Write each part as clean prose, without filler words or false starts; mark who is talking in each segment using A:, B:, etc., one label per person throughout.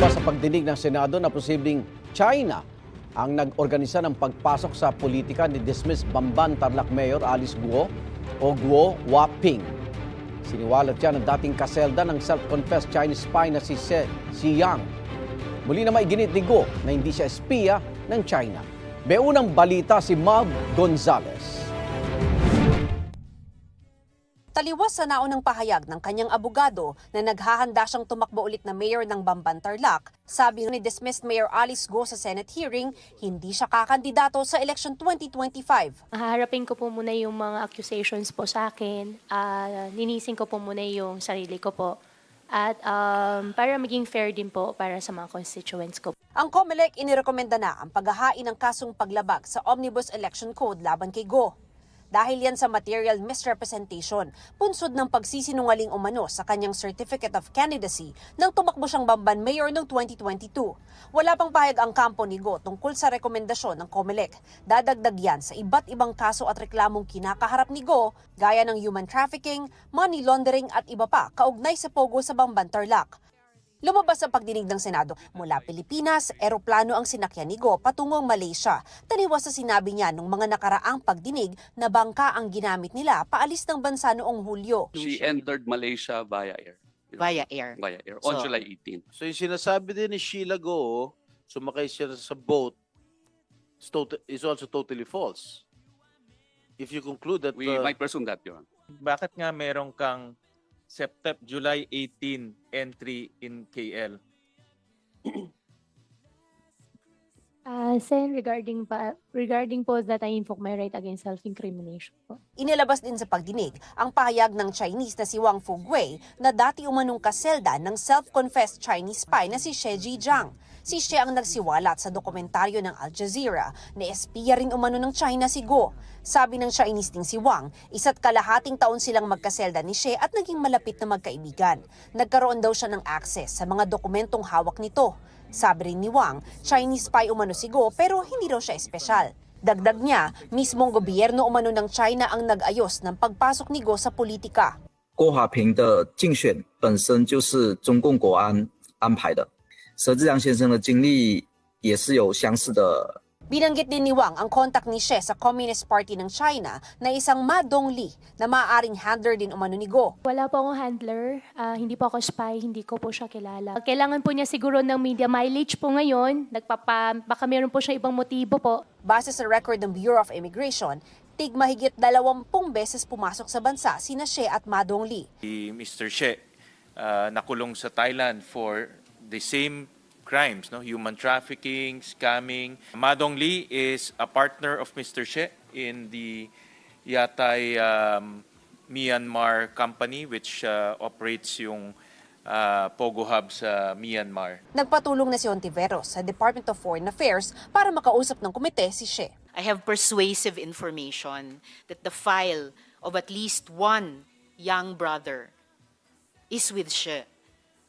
A: Lumabas sa pagdinig ng Senado na posibleng China ang nag-organisa ng pagpasok sa politika ni dismissed Bamban Tarlac Mayor Alice Guo o Guo Huaping. Siniwalat yan ng dating kaselda ng self-confessed Chinese spy na si Yang. Muli na maiginit ni Guo na hindi siya espiya ng China. May unang balita si Mav Gonzalez.
B: Taliwas sa naunang pahayag ng kanyang abogado na naghahanda siyang tumakbo ulit na mayor ng Bamban Tarlac, sabi ni dismissed Mayor Alice Guo sa Senate hearing, hindi siya kakandidato sa election 2025.
C: Haharapin ko po muna yung mga accusations po sa akin. Linisin ko po muna yung sarili ko po. At para maging fair din po para sa mga constituents ko.
B: Ang COMELEC inirekomenda na ang paghahain ng kasong paglabag sa Omnibus Election Code laban kay Guo. Dahil yan sa material misrepresentation, punsod ng pagsisinungaling umano sa kanyang Certificate of Candidacy nang tumakbo siyang Bamban Mayor noong 2022. Wala pang pahayag ang kampo ni Guo tungkol sa rekomendasyon ng COMELEC. Dadagdag yan sa iba't ibang kaso at reklamong kinakaharap ni Guo, gaya ng human trafficking, money laundering at iba pa kaugnay sa pogo sa Bamban Tarlac. Lumabas sa pagdinig ng Senado, mula Pilipinas, eroplano ang sinakyan ni Guo patungong Malaysia. Taliwas sa sinabi niya nung mga nakaraang pagdinig na bangka ang ginamit nila paalis ng bansa noong Hulyo.
D: She entered Malaysia via air.
E: Via air.
D: Via air on
E: So-
D: July 18.
F: So yung sinasabi din ni Sheila Go, sumakay siya sa boat, is also totally false. If you conclude that
D: We might presume that, Your Honor.
G: Bakit nga meron kang July 18 entry in KL?
C: Sen, regarding po that I invoke my right against self-incrimination po.
B: Inilabas din sa pagdinig ang pahayag ng Chinese na si Wang Fugui na dati umanong kaselda ng self-confessed Chinese spy na si She Jiang. Si She ang nagsiwalat sa dokumentaryo ng Al Jazeera na espiya rin umano ng China si Guo. Sabi ng Chinese ding si Wang, 1.5 taon silang magkaselda ni She at naging malapit na magkaibigan. Nagkaroon daw siya ng access sa mga dokumentong hawak nito. Sabi rin ni Wang, Chinese spy umano si Guo pero hindi raw siya espesyal. Dagdag niya, mismong gobyerno umano ng China ang nag-ayos ng pagpasok ni Guo sa politika.
H: 郭华平的竞选本身就是中共国安安排的，佘志阳先生的经历也是有相似的。
B: Binanggit din ni Wang ang kontak ni She sa Communist Party ng China na isang Ma Dongli na maaaring handler din umano ni Guo.
C: Wala po akong handler, hindi po ako spy, hindi ko po siya kilala. Kailangan po niya siguro ng media mileage po ngayon, baka meron po siya ibang motibo po.
B: Base sa record ng Bureau of Immigration, mahigit 20 beses pumasok sa bansa sina She at Ma Dongli.
G: Si Mr. She nakulong sa Thailand for the same crimes, no? Human trafficking, scamming. Ma Dongli is a partner of Mr. She in the Yatay Myanmar company which operates yung Pogo Hub sa Myanmar.
B: Nagpatulong na si Ontiveros sa Department of Foreign Affairs para makausap ng komite si She.
E: I have persuasive information that the file of at least one young brother is with She,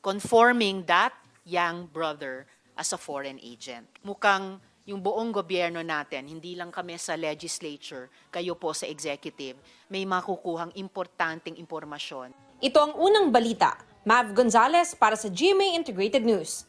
E: conforming that young brother as a foreign agent. Mukhang yung buong gobyerno natin, hindi lang kami sa legislature, kayo po sa executive, may makukuhang importanteng impormasyon.
B: Ito ang unang balita. Mav Gonzalez para sa GMA Integrated News.